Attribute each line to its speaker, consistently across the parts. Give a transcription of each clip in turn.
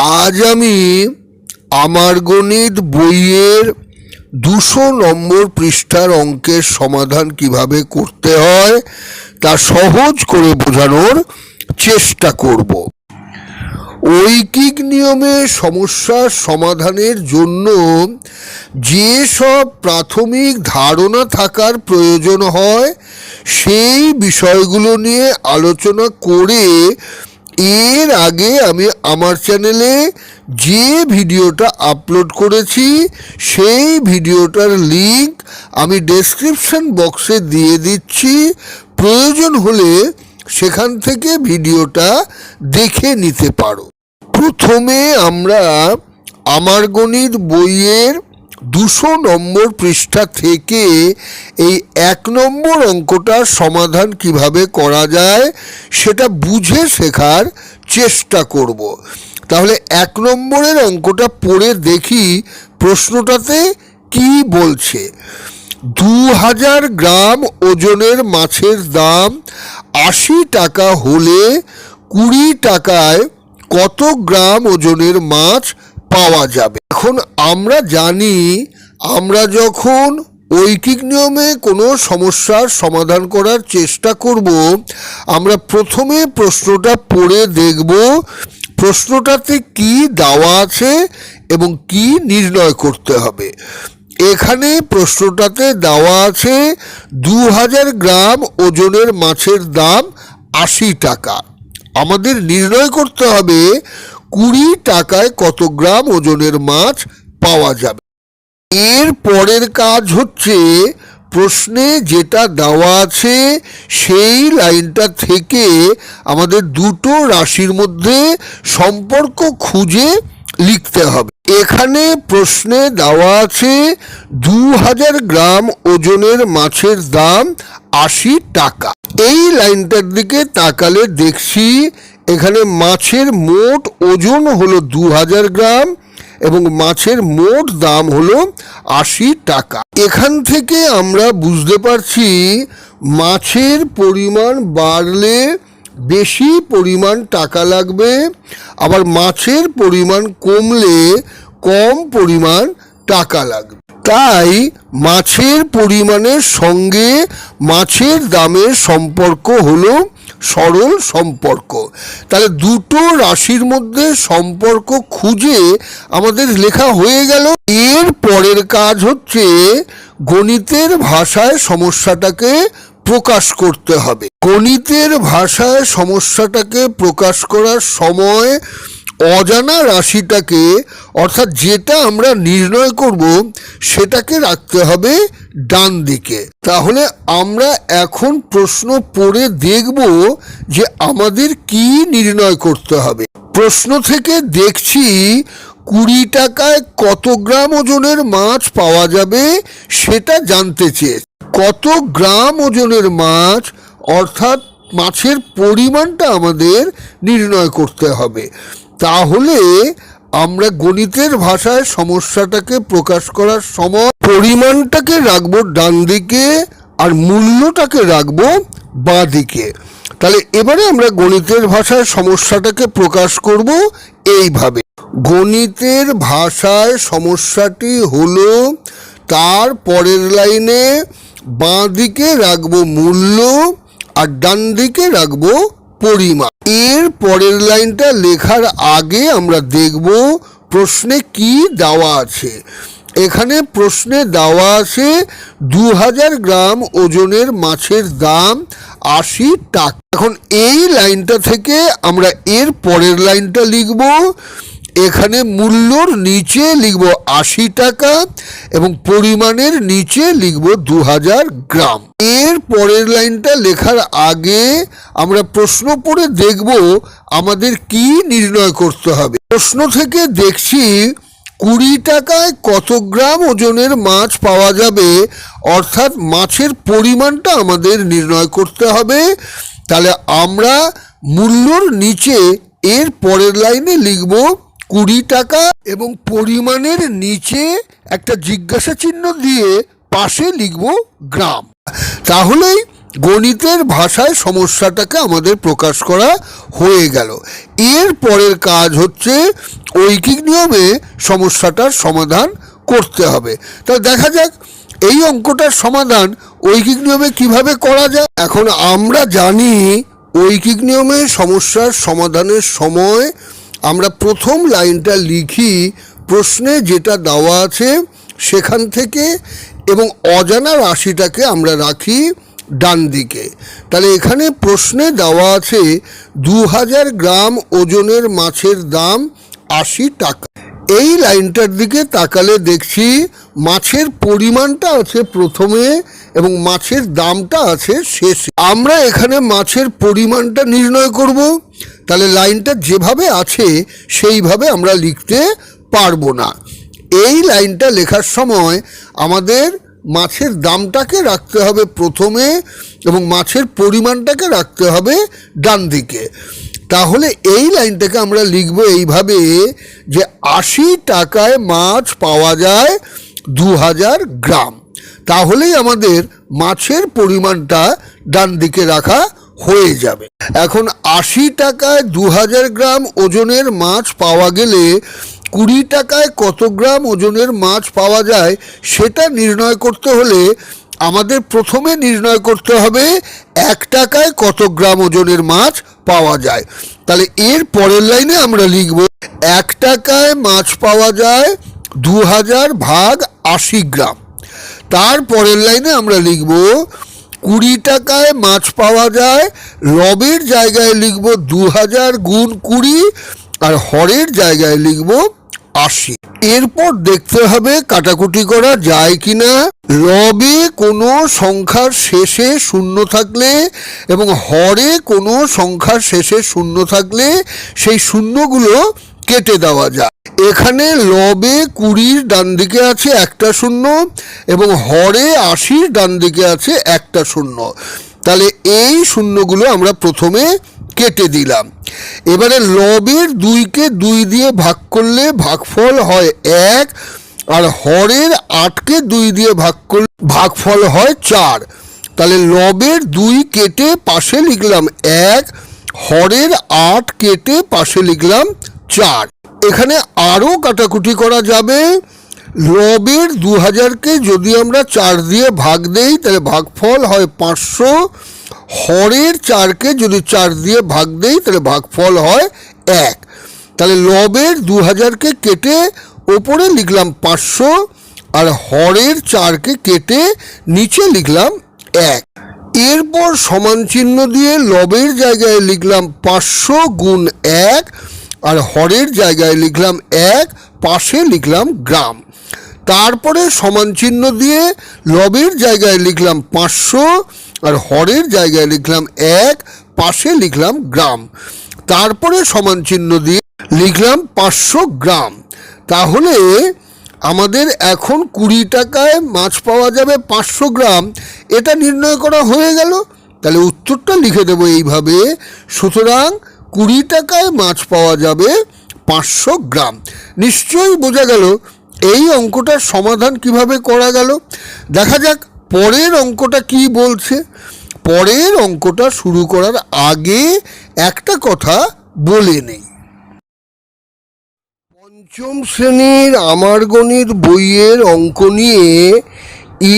Speaker 1: আজ আমি আমার গণিত বইয়ের 200 নম্বর পৃষ্ঠার অঙ্কের সমাধান কিভাবে করতে হয় তা সহজ করে বোঝানোর চেষ্টা করব। ঐকিক নিয়মে সমস্যার সমাধানের জন্য যে সব প্রাথমিক ধারণা থাকার প্রয়োজন হয় সেই বিষয়গুলো নিয়ে আলোচনা করে এর আগে আমি আমার চ্যানেলে যে ভিডিওটা আপলোড করেছি সেই ভিডিওটার লিংক আমি ডেসক্রিপশন বক্সে দিয়ে দিচ্ছি। প্রয়োজন হলে সেখান থেকে ভিডিওটা দেখে নিতে পারো। প্রথমে আমরা আমার গণিত বইয়ের 200 নম্বর পৃষ্ঠা থেকে এই 1 নম্বর অঙ্কটার সমাধান কিভাবে করা যায় সেটা বুঝে শেখার চেষ্টা করব। তাহলে 1 নম্বরের অঙ্কটা পড়ে দেখি প্রশ্নটাতে কি বলছে। 2000 গ্রাম ওজনের মাছের দাম 80 টাকা হলে 20 টাকায় কত গ্রাম ওজনের মাছ পাওয়া যাবে। এখন আমরা জানি, আমরা যখন ঐকিক নিয়মে কোনো সমস্যার সমাধান করার চেষ্টা করব, আমরা প্রথমে প্রশ্নটা পড়ে দেখব প্রশ্নটাতে কি দেওয়া আছে এবং কি নির্ণয় করতে হবে। এখানে প্রশ্নটাতে দেওয়া আছে 2000 গ্রাম ওজনের মাছের দাম 80 টাকা। আমাদের নির্ণয় করতে হবে 20 টাকায় কত গ্রাম ওজনের মাছ পাওয়া যাবে। এর পরের কাজ হচ্ছে প্রশ্নে যেটা দেওয়া আছে সেই লাইনটা থেকে আমাদের দুটো রাশির মধ্যে সম্পর্ক খুঁজে লিখতে হবে। এখানে প্রশ্নে দেওয়া আছে 2000 গ্রাম ওজনের মাছের দাম 80 টাকা। এই লাইনটার দিকে তাকালে দেখছি এখানে মাছের মোট ওজন হলো 2000 গ্রাম এবং মাছের মোট দাম হলো 80 টাকা। এখান থেকে আমরা বুঝতে পারছি মাছের পরিমাণ বাড়লে বেশি পরিমাণ টাকা লাগবে, আবার মাছের পরিমাণ কমলে কম পরিমাণ টাকা লাগবে। তাই মাছের পরিমাণের সঙ্গে মাছের দামের সম্পর্ক হলো সরল সম্পর্ক। তাহলে দুটো রাশির মধ্যে সম্পর্ক খুঁজে আমাদের লেখা হয়ে গেল। এর পরের কাজ হচ্ছে গণিতের ভাষায় সমস্যাটাকে প্রকাশ করতে হবে। গণিতের ভাষায় সমস্যাটাকে প্রকাশ করার সময় অজানা রাশিটাকে, অর্থাৎ যেটা আমরা নির্ণয় করব সেটাকে রাখতে হবে ডান দিকে। তাহলে আমরা এখন প্রশ্ন পড়ে দেখব যে আমাদের কি নির্ণয় করতে হবে। প্রশ্ন থেকে দেখছি 20 টাকায় কত গ্রাম ওজনের মাছ পাওয়া যাবে সেটা জানতে চেয়েছি। কত গ্রাম ওজনের মাছ, অর্থাৎ মাছের পরিমাণটা আমাদের নির্ণয় করতে হবে। তাহলে আমরা গণিতের ভাষায় সমস্যাটাকে প্রকাশ করার সময় পরিমাণটাকে রাখবো ডান দিকে আর মূল্যটাকে রাখবো বাঁ দিকে। তাহলে এবারে আমরা গণিতের ভাষায় সমস্যাটাকে প্রকাশ করব এইভাবে। গণিতের ভাষায় সমস্যাটি হলো তার পরের লাইনে বাঁ দিকে রাখবো মূল্য আর ডান দিকে রাখবো পরিমাণ। এর পরের লাইনটা লেখার আগে আমরা দেখব প্রশ্নে কি দেওয়া আছে। এখানে প্রশ্নে দেওয়া আছে 2000 গ্রাম ওজনের মাছের দাম 80 টাকা। এখন এই লাইনটা থেকে আমরা এর পরের লাইনটা লিখব। এখানে মূল্যর নিচে লিখব 80 টাকা এবং পরিমাণের নিচে লিখব 2000 গ্রাম। এর পরের লাইনটা লেখার আগে আমরা প্রশ্ন পড়ে দেখব আমাদের কি নির্ণয় করতে হবে। প্রশ্ন থেকে দেখছি 20 টাকায় কত গ্রাম ওজনের মাছ পাওয়া যাবে, অর্থাৎ মাছের পরিমাণটা আমাদের নির্ণয় করতে হবে। তাহলে আমরা মূল্যর নিচে এর পরের লাইনে লিখব 20 টাকা এবং পরিমাণের নিচে একটা জিজ্ঞাসা চিহ্ন দিয়ে পাশে লিখব গ্রাম। তাহলেই গণিতের ভাষায় সমস্যাটাকে আমাদের প্রকাশ করা হয়ে গেল। এর পরের কাজ হচ্ছে ঐকিক নিয়মে সমস্যাটার সমাধান করতে হবে। তাহলে দেখা যাক এই অঙ্কটার সমাধান ঐকিক নিয়মে কিভাবে করা যায়। এখন আমরা জানি ঐকিক নিয়মে সমস্যার সমাধানের সময় আমরা প্রথম লাইনটা লিখি প্রশ্নে যেটা দেওয়া আছে সেখান থেকে, এবং অজানা রাশিটাকে আমরা রাখি ডান দিকে। তাহলে এখানে প্রশ্নে দেওয়া আছে 2000 গ্রাম ওজনের মাছের দাম 80 টাকা। এই লাইনটার দিকে তাকালে দেখছি মাছের পরিমাণটা আছে প্রথমে এবং মাছের দামটা আছে শেষে। আমরা এখানে মাছের পরিমাণটা নির্ণয় করব। তাহলে লাইনটা যেভাবে আছে সেইভাবে আমরা লিখতে পারবো না। এই লাইনটা লেখার সময় আমাদের মাছের দামটাকে রাখতে হবে প্রথমে এবং মাছের পরিমাণটাকে রাখতে হবে ডান দিকে। তাহলে এই লাইনটাকে আমরা লিখব এইভাবে যে 80 টাকায় মাছ পাওয়া যায় 2000 গ্রাম। তাহলেই আমাদের মাছের পরিমাণটা ডান দিকে রাখা হয়ে যাবে। এখন 80 টাকায় 2000 গ্রাম ওজনের মাছ পাওয়া গেলে 20 টাকায় কত গ্রাম ওজনের মাছ পাওয়া যায় সেটা নির্ণয় করতে হলে আমাদের প্রথমে নির্ণয় করতে হবে 1 টাকায় কত গ্রাম ওজনের মাছ পাওয়া যায়। তাহলে এর পরের লাইনে আমরা লিখব 1 টাকায় মাছ পাওয়া যায় 2000 ভাগ 80 গ্রাম। তার পরের লাইনে আমরা লিখব 20 টাকায় মাছ পাওয়া যায়, লবের জায়গায় লিখব 2000 গুণ 20 আর হরের জায়গায় লিখব 80। এরপর দেখতে হবে কাটাকুটি করা যায় কিনা। লবে কোনো সংখ্যার শেষে শূন্য থাকলে এবং হরে কোনো সংখ্যার শেষে শূন্য থাকলে সেই শূন্যগুলো কেটে দেওয়া যায়। এখানে লবে 20 ডান দিকে আছে একটা শূন্য এবং হরে 80 ডান দিকে আছে একটা শূন্য। তাহলে এই শূন্যগুলো আমরা প্রথমে কেটে দিলাম। এবারে লবের 2কে 2 দিয়ে ভাগ করলে ভাগফল হয় 1 আর হরের 8কে 2 দিয়ে ভাগ করলে ভাগফল হয় 4। তাহলে লবের 2 কেটে পাশে লিখলাম 1, হরের 8 কেটে পাশে লিখলাম 4। এখানে আরও কাটাকুটি করা যাবে। লবের 2000কে যদি আমরা 4 দিয়ে ভাগ দেই তাহলে ভাগফল হয় 500, হরের 4কে যদি 4 দিয়ে ভাগ দেই তাহলে ভাগফল হয় 1। তাহলে লবের 2000কে কেটে ওপরে লিখলাম 500 আর হরের 4কে কেটে নিচে লিখলাম 1। এরপর সমান চিহ্ন দিয়ে লবের জায়গায় লিখলাম 500 গুণ 1 আর হরের জায়গায় লিখলাম 1, পাশে লিখলাম গ্রাম। তারপরে সমান চিহ্ন দিয়ে লবের জায়গায় লিখলাম 500 আর হরের জায়গায় লিখলাম 1, পাশে লিখলাম গ্রাম। তারপরে সমান চিহ্ন দিয়ে লিখলাম 500 গ্রাম। তাহলে আমাদের এখন 20 টাকায় মাছ পাওয়া যাবে 500 গ্রাম, এটা নির্ণয় করা হয়ে গেল। তাহলে উত্তরটা লিখে দেবো এইভাবে, সুতরাং 20 টাকায় মাছ পাওয়া যাবে 500 গ্রাম। নিশ্চয়ই বোঝা গেল এই অঙ্কটার সমাধান কিভাবে করা গেল। দেখা যাক পরের অঙ্কটা কি বলছে। পরের অঙ্কটা শুরু করার আগে একটা কথা বলে নেই। পঞ্চম শ্রেণীর আমার গণিত বইয়ের অঙ্ক নিয়ে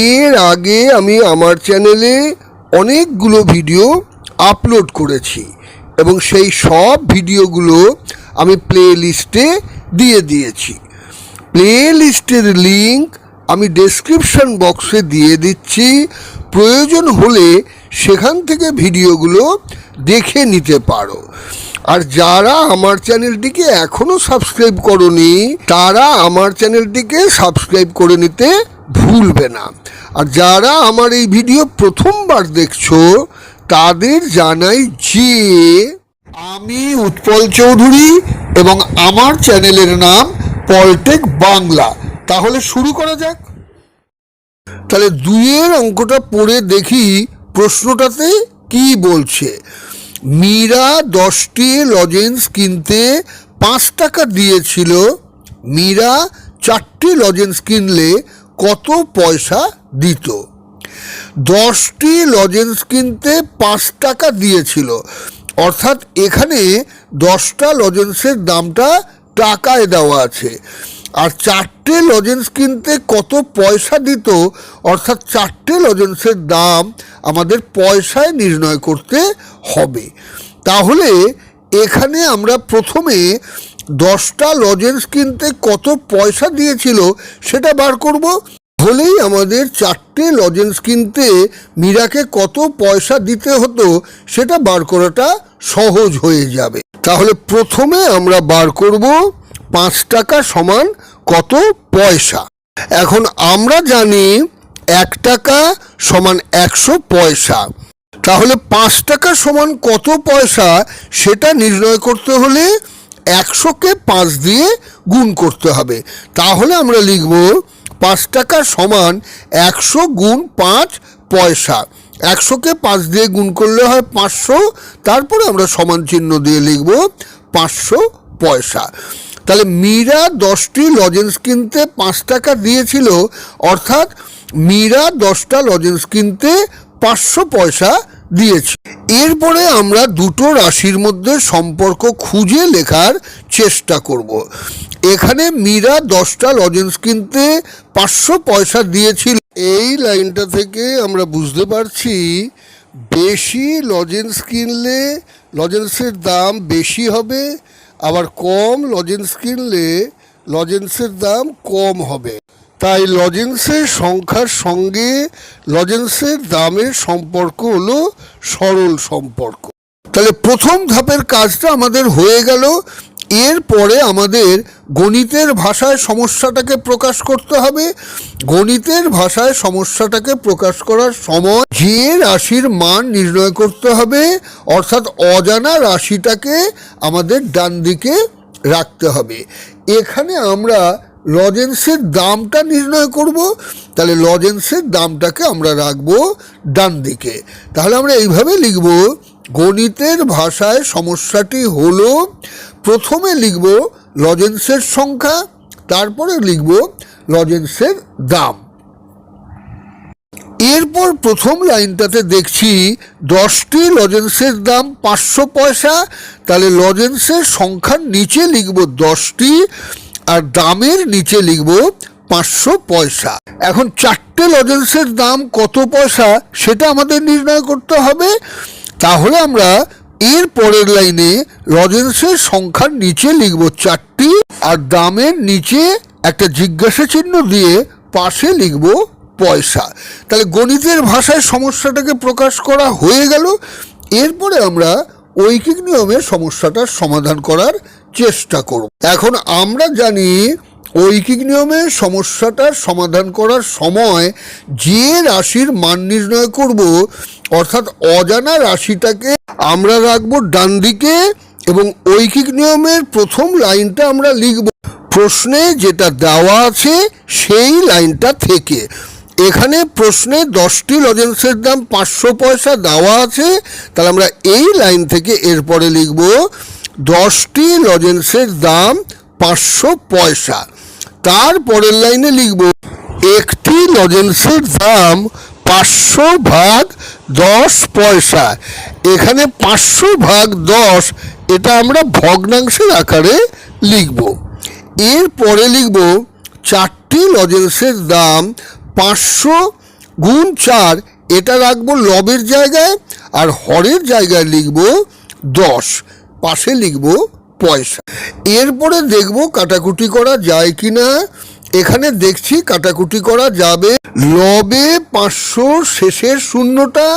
Speaker 1: এর আগে আমি আমার চ্যানেলে অনেকগুলো ভিডিও আপলোড করেছি এবং সেই সব ভিডিওগুলো আমি প্লে লিস্টে দিয়ে দিয়েছি। প্লে লিস্টের লিঙ্ক আমি ডেসক্রিপশন বক্সে দিয়ে দিচ্ছি, প্রয়োজন হলে সেখান থেকে ভিডিওগুলো দেখে নিতে পারো। আর যারা আমার চ্যানেলটিকে এখনও সাবস্ক্রাইব করোনি তারা আমার চ্যানেলটিকে সাবস্ক্রাইব করে নিতে ভুলবে না। আর যারা আমার এই ভিডিও প্রথমবার দেখছো তাদের জানাই যে আমি উৎপল চৌধুরী এবং আমার চ্যানেলের নাম পলটেক বাংলা। তাহলে শুরু করা যাক। তাহলে 2-এর অঙ্কটা পড়ে দেখি প্রশ্নটাতে কি বলছে। মীরা 10টি লজেন্স কিনতে 5 টাকা দিয়েছিল। মীরা 4টি লজেন্স কিনলে কত পয়সা দিত? 10টি লজেন্স কিনতে 5 টাকা দিয়েছিল, অর্থাৎ এখানে 10টা লজেন্সের দামটা টাকায় দেওয়া আছে। আর 4টে লজেন্স কিনতে কত পয়সা দিত, অর্থাৎ 4টে লজেন্সের দাম আমাদের পয়সায় নির্ণয় করতে হবে। তাহলে এখানে আমরা প্রথমে 10টা লজেন্স কিনতে কত পয়সা দিয়েছিল সেটা বার করব। হলেই আমাদের 4টে লজেন্স কিনতে মীরাকে কত পয়সা দিতে হতো সেটা বার করাটা সহজ হয়ে যাবে। তাহলে প্রথমে আমরা বার করব 5 টাকা সমান কত পয়সা। এখন আমরা জানি 1 টাকা সমান 100 পয়সা। তাহলে 5 টাকা সমান কত পয়সা সেটা নির্ণয় করতে হলে 100কে 5 দিয়ে গুণ করতে হবে। তাহলে আমরা লিখব 5 টাকা সমান 100 গুণ 5 পয়সা। 100কে 5 দিয়ে গুণ করলে হয় 500, তারপরে আমরা সমান চিহ্ন দিয়ে লিখব 500 পয়সা। তাহলে মীরা 10টি লজেন্স কিনতে 5 টাকা দিয়েছিল, অর্থাৎ মীরা 10টা লজেন্স কিনতে 500 পয়সা দিয়েছে। এরপরে আমরা দুটো রাশির মধ্যে সম্পর্ক খুঁজে লেখার চেষ্টা করব। এখানে মীরা 10টা লজেন্স কিনতে 500 পয়সা দিয়েছিল। এই লাইনটা থেকে আমরা বুঝতে পারছি বেশি লজেন্স কিনলে লজেন্সের দাম বেশি হবে, আবার কম লজেন্স কিনলে লজেন্সের দাম কম হবে। তাই লজেন্সের সংখ্যার সঙ্গে লজেন্সের দামের সম্পর্ক হলো সরল সম্পর্ক। তাহলে প্রথম ধাপের কাজটা আমাদের হয়ে গেল। এরপরে আমাদের গণিতের ভাষায় সমস্যাটাকে প্রকাশ করতে হবে। গণিতের ভাষায় সমস্যাটাকে প্রকাশ করার সময় যে রাশির মান নির্ণয় করতে হবে, অর্থাৎ অজানা রাশিটাকে আমাদের ডান দিকে রাখতে হবে। এখানে আমরা লজেন্সের দামটা নির্ণয় করব, তাহলে লজেন্সের দামটাকে আমরা রাখবো ডান দিকে। তাহলে আমরা এইভাবে লিখব, গণিতের ভাষায় সমস্যাটি হলো, প্রথমে লিখব লজেন্সের সংখ্যা, তারপরে লিখব লজেন্সের দাম। এরপর প্রথম লাইনটাতে দেখছি 10টি লজেন্সের দাম 500 পয়সা। তাহলে লজেন্সের সংখ্যার নিচে লিখব 10টি আর দামের নিচে লিখব 500 পয়সা। এখন 4টে লজেন্সের দাম কত পয়সা সেটা আমাদের নির্ণয় করতে হবে। তাহলে আমরা এর পরের লাইনে লজেন্সের সংখ্যার নিচে লিখব 4টি আর দামের নিচে একটা জিজ্ঞাসা চিহ্ন দিয়ে পাশে লিখব পয়সা। তাহলে গণিতের ভাষায় সমস্যাটাকে প্রকাশ করা হয়ে গেল। এরপরে আমরা ঐকিক নিয়মে সমস্যাটার সমাধান করার চেষ্টা করব। এখন আমরা জানি ঐকিক নিয়মে সমস্যাটার সমাধান করার সময় যে রাশির মান নির্ণয় করব, অর্থাৎ অজানা রাশিটাকে আমরা রাখবো ডান দিকে এবং ঐকিক নিয়মের প্রথম লাইনটা আমরা লিখব প্রশ্নে যেটা দেওয়া আছে সেই লাইনটা থেকে। এখানে প্রশ্নে 10টি লজেন্সের দাম 500 পয়সা দেওয়া আছে, তাহলে আমরা এই লাইন থেকে এরপরে লিখব 10টি লজেন্সের দাম 500 পয়সা। তারপরের লাইনে লিখব একটি লজেন্সের দাম 500 ভাগ 10 পয়সা। এখানে 500 ভাগ 10 এটা আমরা ভগ্নাংশের আকারে লিখব। এরপরে লিখব 4টি লজেন্সের দাম 500 গুণ 4, এটা রাখবো লবের জায়গায় আর হরের জায়গায় লিখব 10, পাশে লিখব পয়সা। এরপরে দেখব কাটাকুটি করা যায় কিনা। এখানে দেখছি কাটাকুটি করা যাবে। লবে 500 শেষের শূন্যটা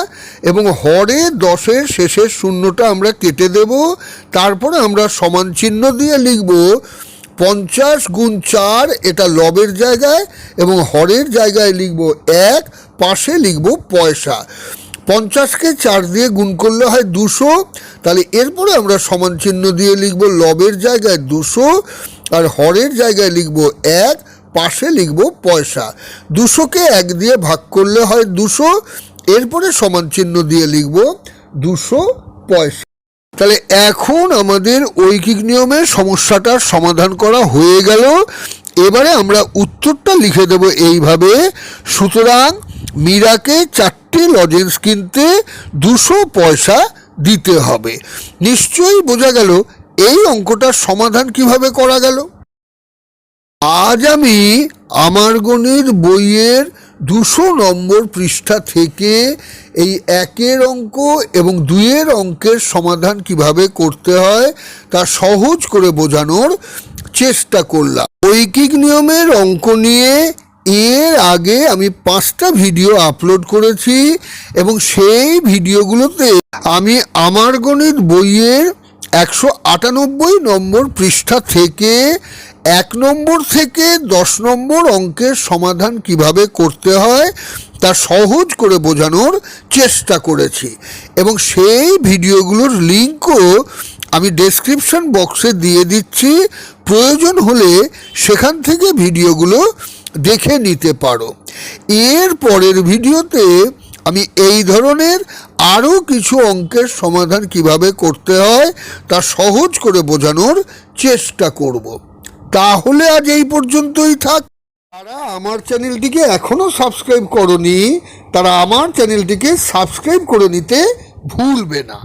Speaker 1: এবং হরে 10-এর শেষের শূন্যটা আমরা কেটে দেব। তারপরে আমরা সমান চিহ্ন দিয়ে লিখব 50 গুণ 4, এটা লবের জায়গায় এবং হরের জায়গায় লিখব 1, পাশে লিখব পয়সা। 50কে 4 দিয়ে গুণ করলে হয় 200। তাহলে এরপরে আমরা সমান চিহ্ন দিয়ে লিখব লবের জায়গায় 200 আর হরের জায়গায় লিখব 1, পাশে লিখব পয়সা। 200কে 1 দিয়ে ভাগ করলে হয় 200, এরপরে সমান চিহ্ন দিয়ে লিখব 200 পয়সা। তাহলে এখন আমাদের ঐকিক নিয়মে সমস্যাটার সমাধান করা হয়ে গেল। এবারে আমরা উত্তরটা লিখে দেব এইভাবে। সুতরাং মীরাকে 4টে লজেন্স কিনতে 200 পয়সা দিতে হবে। নিশ্চয়ই বোঝা গেল এই অঙ্কটার সমাধান কিভাবে করা গেল। আজ আমি আমার গণিত বইয়ের 200 নম্বর পৃষ্ঠা থেকে এই 1-এর অঙ্ক এবং 2-এর অঙ্কের সমাধান কিভাবে করতে হয় তা সহজ করে বোঝানোর চেষ্টা করলাম। ঐকিক নিয়মের অঙ্ক নিয়ে এর আগে আমি 5টা ভিডিও আপলোড করেছি এবং সেই ভিডিওগুলোতে আমি আমার গণিত বইয়ের 198 নম্বর পৃষ্ঠা থেকে 1 নম্বর থেকে 10 নম্বর অঙ্কের সমাধান কিভাবে করতে হয় তা সহজ করে বোঝানোর চেষ্টা করেছি এবং সেই ভিডিওগুলোর লিঙ্কও আমি ডেসক্রিপশন বক্সে দিয়ে দিচ্ছি। প্রয়োজন হলে সেখান থেকে ভিডিওগুলো দেখে নিতে পারো। এর পরের ভিডিওতে আমি এই ধরনের আরও কিছু অঙ্কের সমাধান কিভাবে করতে হয় তা সহজ করে বোঝানোর চেষ্টা করব। তাহলে আজ এই পর্যন্তই থাক। যারা আমার চ্যানেলটিকে এখনও সাবস্ক্রাইব করনি তারা আমার চ্যানেলটিকে সাবস্ক্রাইব করে নিতে ভুলবে না।